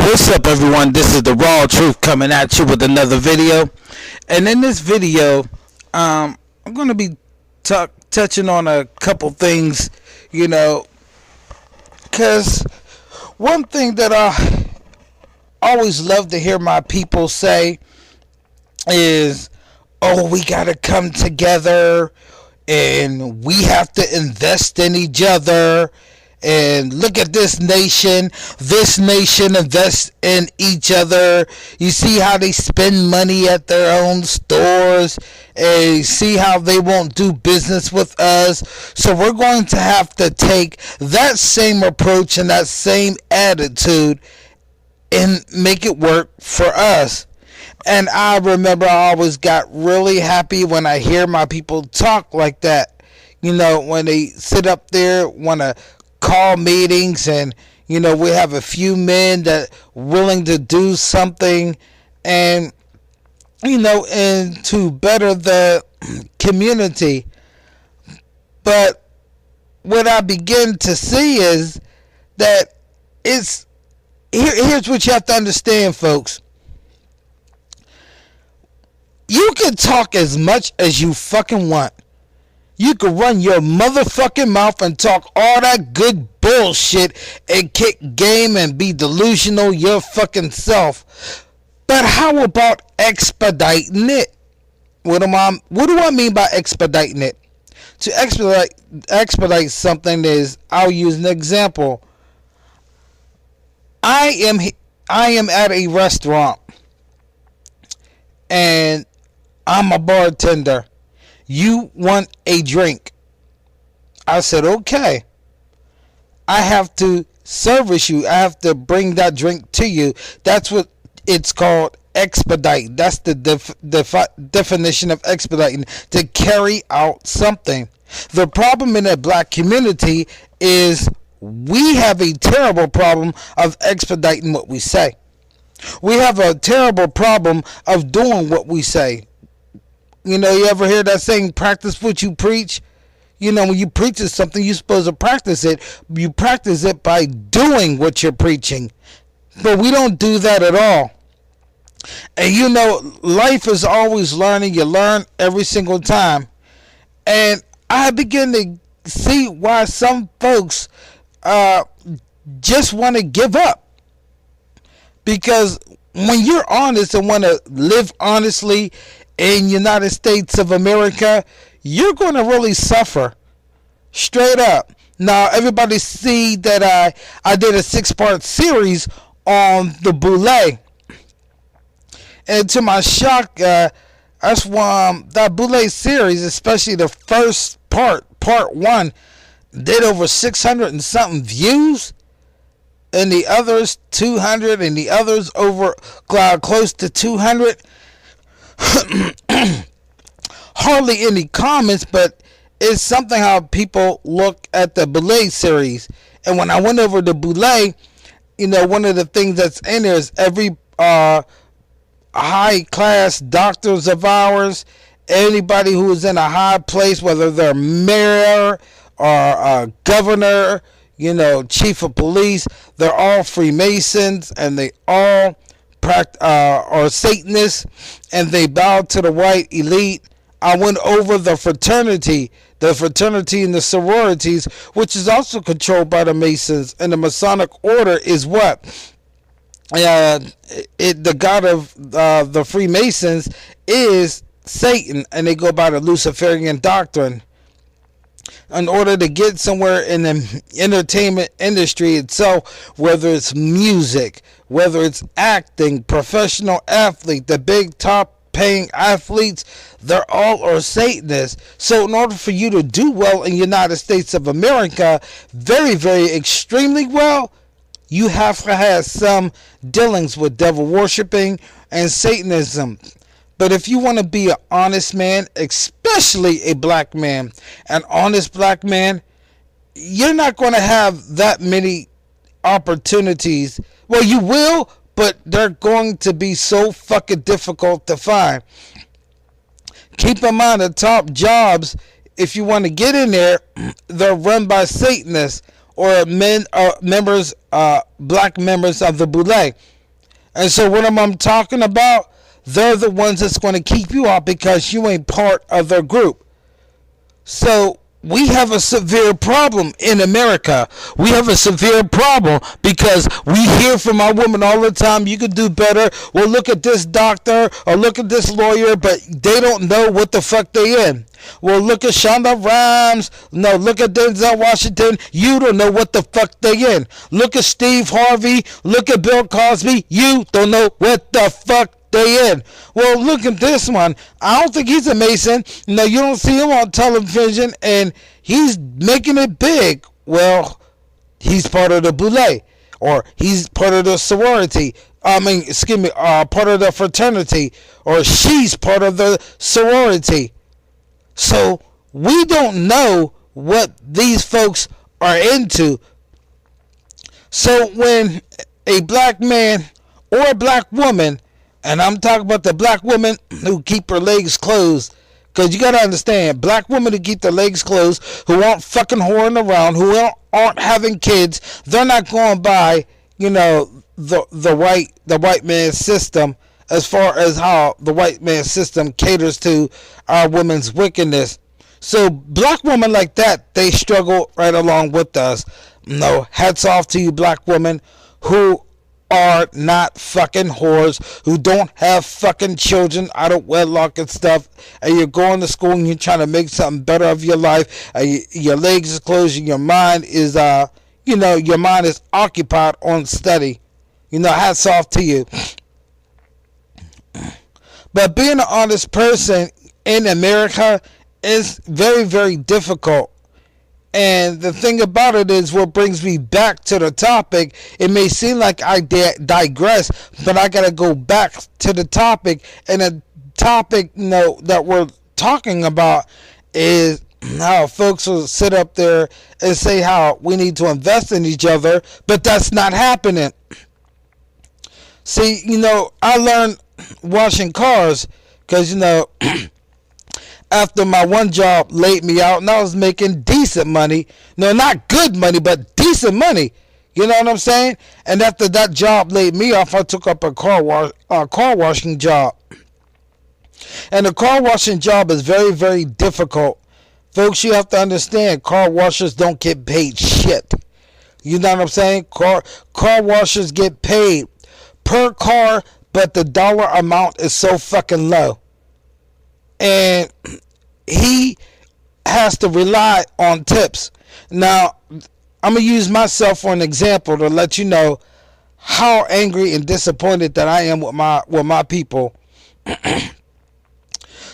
What's up, everyone? This is the Raw Truth coming at you with another video. And in this video, I'm going to be touching on a couple things, because one thing that I always love to hear my people say is, oh, we got to come together and we have to invest in each other. And look at this nation invests in each other. You see how they spend money at their own stores, and you see how they won't do business with us. So we're going to have to take that same approach and that same attitude and make it work for us. And I remember I always got really happy when I hear my people talk like that. When they sit up there, want to call meetings, and we have a few men that willing to do something, and and to better the community. But what I begin to see is that here's what you have to understand, folks. You can talk as much as you fucking want. You can run your motherfucking mouth and talk all that good bullshit and kick game and be delusional your fucking self. But how about expediting it? What do I mean by expediting it? To expedite something is, I'll use an example. I am at a restaurant and I'm a bartender. You want a drink. I said, okay. I have to service you. I have to bring that drink to you. That's what it's called, expedite. That's the definition of expediting, to carry out something. The problem in the black community is we have a terrible problem of expediting what we say. We have a terrible problem of doing what we say. You ever hear that saying, practice what you preach? When you preach something, you're supposed to practice it. You practice it by doing what you're preaching. But we don't do that at all. And life is always learning. You learn every single time. And I begin to see why some folks just want to give up. Because when you're honest and want to live honestly in United States of America, you're going to really suffer. Straight up. Now, everybody see that I did a 6-part series on the boule. And to my shock, that's why that boule series, especially the first part 1, did over 600 and something views. And the others 200, and the others over close to 200. Hardly any comments, but it's something how people look at the boule series. And when I went over the boule, one of the things that's in there is every high class doctors of ours, anybody who is in a high place, whether they're mayor or a governor, chief of police, they're all Freemasons, and they all are Satanists, and they bow to the white elite. I went over the fraternity and the sororities, which is also controlled by the Masons, and the Masonic order is what? The god of the Freemasons is Satan, and they go by the Luciferian doctrine. In order to get somewhere in the entertainment industry itself, whether it's music, whether it's acting, professional athlete, the big top paying athletes, they're all are Satanists. So in order for you to do well in the United States of America, very, very extremely well, you have to have some dealings with devil worshiping and Satanism. But if you want to be an honest man, especially a black man, an honest black man, you're not going to have that many opportunities. Well, you will, but they're going to be so fucking difficult to find. Keep in mind, the top jobs, if you want to get in there, they're run by Satanists or black members of the boule. And so what I'm talking about, they're the ones that's going to keep you out because you ain't part of their group. So we have a severe problem in America. We have a severe problem because we hear from our women all the time, you could do better. Well, look at this doctor or look at this lawyer, but they don't know what the fuck they in. Well, look at Shonda Rhimes. No, look at Denzel Washington. You don't know what the fuck they in. Look at Steve Harvey. Look at Bill Cosby. You don't know what the fuck they in. Well, look at this one. I don't think he's a Mason. No, you don't see him on television, and he's making it big. Well, he's part of the boule, or he's part of the sorority. Part of the fraternity, or she's part of the sorority. So we don't know what these folks are into. So when a black man or a black woman, and I'm talking about the black woman who keep her legs closed, because you got to understand, black women who keep their legs closed, who aren't fucking whoring around, who aren't having kids, they're not going by, the white man's system, as far as how the white man's system caters to our women's wickedness. So black women like that, they struggle right along with us. No, hats off to you black women who are not fucking whores, who don't have fucking children out of wedlock and stuff, and you're going to school and you're trying to make something better of your life, and your legs are closed and your mind is your mind is occupied on study. Hats off to you. But being an honest person in America is very, very difficult. And the thing about it is, what brings me back to the topic, it may seem like I digress, but I got to go back to the topic. And the topic that we're talking about is how folks will sit up there and say how we need to invest in each other, but that's not happening. See, I learned washing cars because, after my one job laid me out and I was making decent money. No, not good money, but decent money. You know what I'm saying? And after that job laid me off, I took up a car washing job. And the car washing job is very, very difficult. Folks, you have to understand, car washers don't get paid shit. You know what I'm saying? Car washers get paid per car, but the dollar amount is so fucking low. And he has to rely on tips. Now, I'm going to use myself for an example to let you know how angry and disappointed that I am with my people.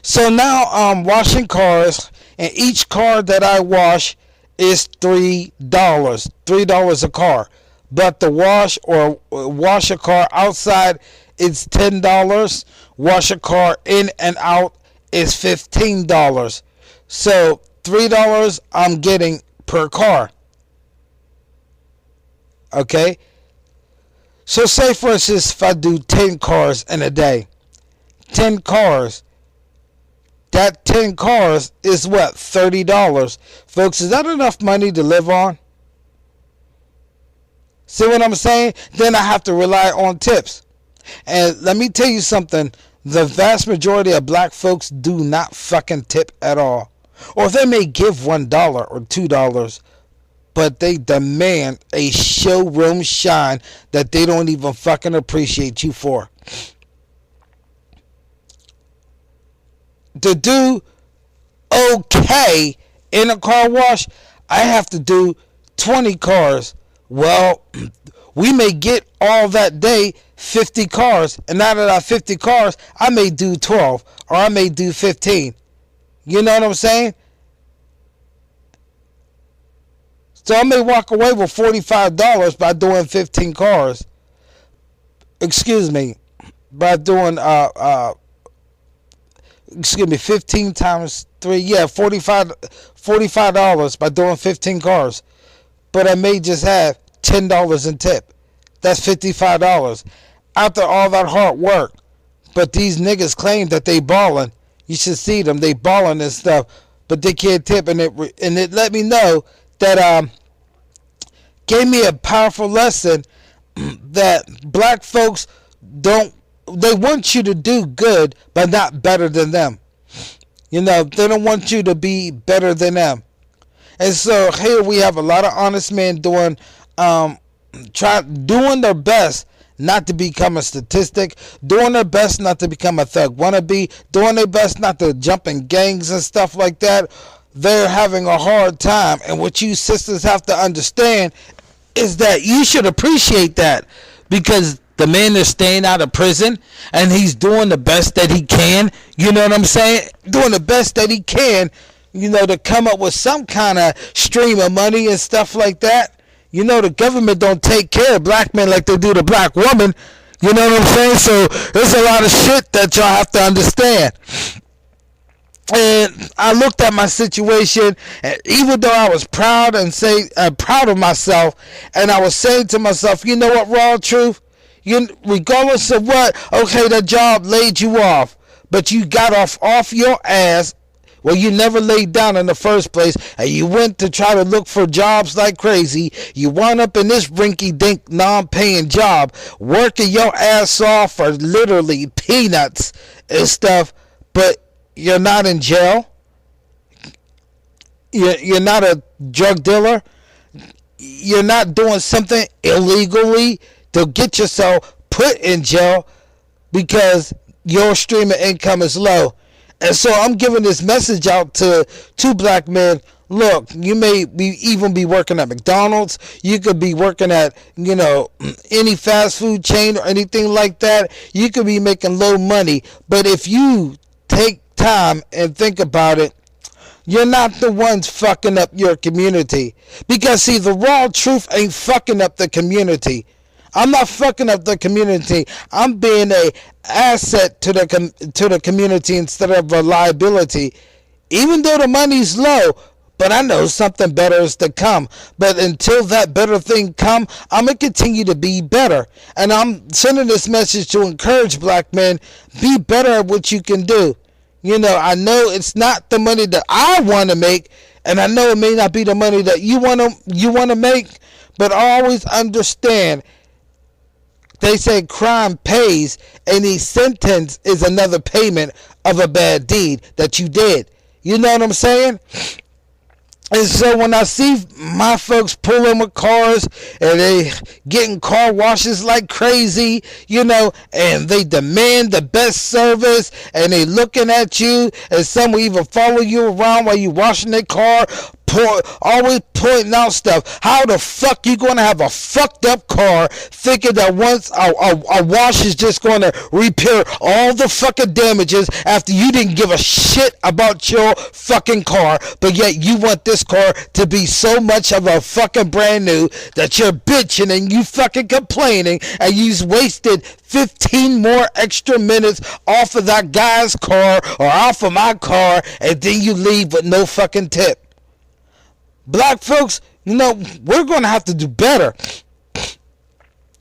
So now I'm washing cars, and each car that I wash is $3. $3 a car. But to wash a car outside, it's $10. Wash a car in and out is $15. So $3 I'm getting per car. Okay? So say for instance, if I do 10 cars in a day, 10 cars, that 10 cars is what? $30. Folks, is that enough money to live on? See what I'm saying? Then I have to rely on tips. And let me tell you something. The vast majority of black folks do not fucking tip at all. Or they may give $1 or $2, but they demand a showroom shine that they don't even fucking appreciate you for. To do okay in a car wash, I have to do 20 cars. Well, we may get all that day 50 cars, and out of that 50 cars, I may do 12 or I may do 15. You know what I'm saying? So I may walk away with $45 by doing 15 cars. Excuse me, by doing 15 times 3, yeah, $45 by doing 15 cars. But I may just have $10 in tip. That's $55 after all that hard work. But these niggas claim that they ballin'. You should see them. They ballin' and stuff, but they can't tip. And it let me know that gave me a powerful lesson that black folks don't, they want you to do good, but not better than them. You know, they don't want you to be better than them. And so here we have a lot of honest men doing their best not to become a statistic, doing their best not to become a thug wannabe, doing their best not to jump in gangs and stuff like that. They're having a hard time. And what you sisters have to understand is that you should appreciate that, because the man is staying out of prison and he's doing the best that he can. You know what I'm saying? Doing the best that he can, you know, to come up with some kind of stream of money and stuff like that. You know, the government don't take care of black men like they do the black woman. You know what I'm saying? So there's a lot of shit that y'all have to understand. And I looked at my situation, and even though I was proud proud of myself, and I was saying to myself, you know what, raw truth, regardless of what, okay, that job laid you off, but you got off your ass. Well, you never laid down in the first place, and you went to try to look for jobs like crazy. You wound up in this rinky-dink, non-paying job, working your ass off for literally peanuts and stuff, but you're not in jail. You're not a drug dealer. You're not doing something illegally to get yourself put in jail because your stream of income is low. And so I'm giving this message out to two black men. Look, you may even be working at McDonald's. You could be working at, you know, any fast food chain or anything like that. You could be making low money. But if you take time and think about it, you're not the ones fucking up your community. Because, see, the raw truth ain't fucking up the community. I'm not fucking up the community. I'm being a asset to the community instead of a liability. Even though the money's low, but I know something better is to come. But until that better thing come, I'm going to continue to be better. And I'm sending this message to encourage black men, be better at what you can do. You know, I know it's not the money that I want to make, and I know it may not be the money that you want to make, but always understand, they say crime pays, and the sentence is another payment of a bad deed that you did. You know what I'm saying? And so when I see my folks pulling with cars and they getting car washes like crazy, you know, and they demand the best service and they looking at you, and some will even follow you around while you washing their car, always pointing out stuff. How the fuck you gonna have a fucked up car thinking that once a wash is just gonna repair all the fucking damages after you didn't give a shit about your fucking car, but yet you want this car to be so much of a fucking brand new that you're bitching and you fucking complaining, and you've wasted 15 more extra minutes off of that guy's car or off of my car, and then you leave with no fucking tip. Black folks, you know, we're going to have to do better.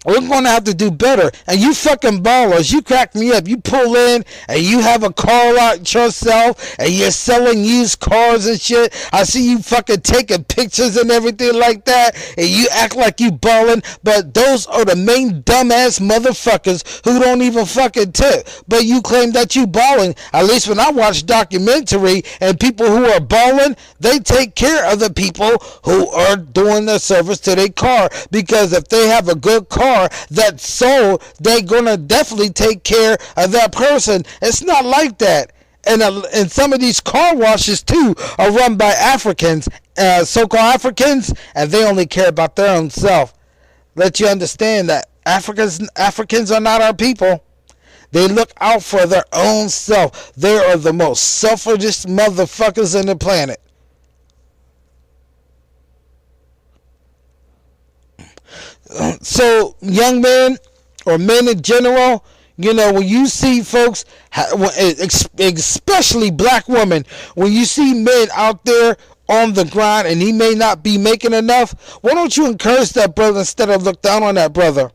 We're going to have to do better. And you fucking ballers, you crack me up. You pull in and you have a car lot yourself and you're selling used cars and shit. I see you fucking taking pictures and everything like that, and you act like you balling, but those are the main dumbass motherfuckers who don't even fucking tip. But you claim that you balling. At least when I watch documentary, and people who are balling, they take care of the people who are doing the service to their car. Because if they have a good car that's sold, they're gonna definitely take care of that person. It's not like that. And some of these car washes too are run by Africans, so-called Africans, and they only care about their own self. Let you understand that Africans are not our people. They look out for their own self. They are the most selfish motherfuckers on the planet. So, young men or men in general, you know, when you see folks, especially black women, when you see men out there on the grind and he may not be making enough, why don't you encourage that brother instead of look down on that brother?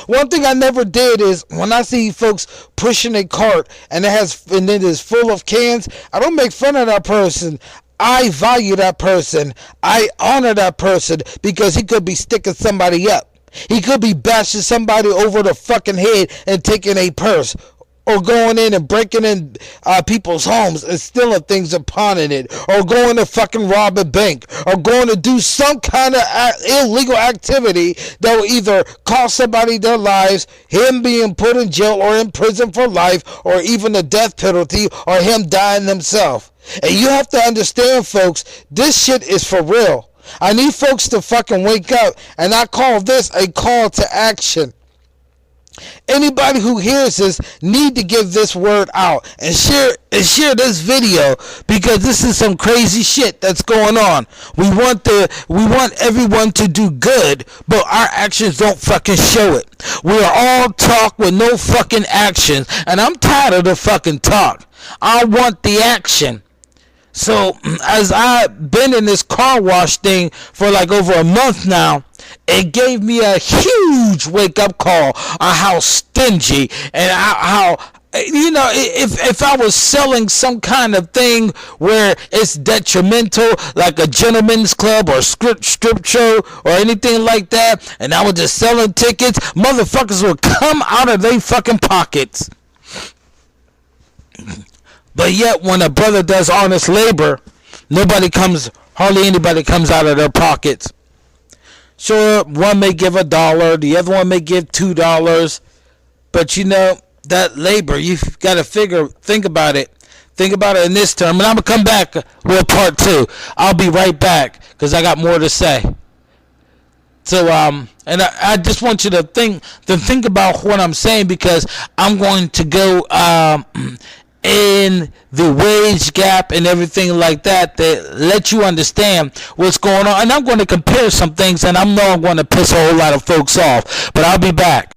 One thing I never did is when I see folks pushing a cart and it is full of cans, I don't make fun of that person. I value that person. I honor that person because he could be sticking somebody up. He could be bashing somebody over the fucking head and taking a purse, or going in and breaking in people's homes and stealing things and pawning it, or going to fucking rob a bank, or going to do some kind of illegal activity that will either cost somebody their lives, him being put in jail or in prison for life, or even the death penalty, or him dying himself. And you have to understand, folks, this shit is for real. I need folks to fucking wake up, and I call this a call to action. Anybody who hears this need to give this word out and share this video, because this is some crazy shit that's going on. We want everyone to do good, but our actions don't fucking show it. We are all talk with no fucking action, and I'm tired of the fucking talk. I want the action. So, as I've been in this car wash thing for like over a month now, it gave me a huge wake-up call on how stingy and how you know, if I was selling some kind of thing where it's detrimental, like a gentleman's club or strip show or anything like that, and I was just selling tickets, motherfuckers would come out of their fucking pockets. But yet, when a brother does honest labor, hardly anybody comes out of their pockets. Sure, one may give $1, the other one may give $2, but you know, that labor, you've got to think about it. Think about it in this term. And I'm going to come back with part 2. I'll be right back, because I got more to say. So, and I just want you to think about what I'm saying, because I'm going to go, in the wage gap and everything like that let you understand what's going on. And I'm going to compare some things, and I know I'm going to piss a whole lot of folks off, but I'll be back.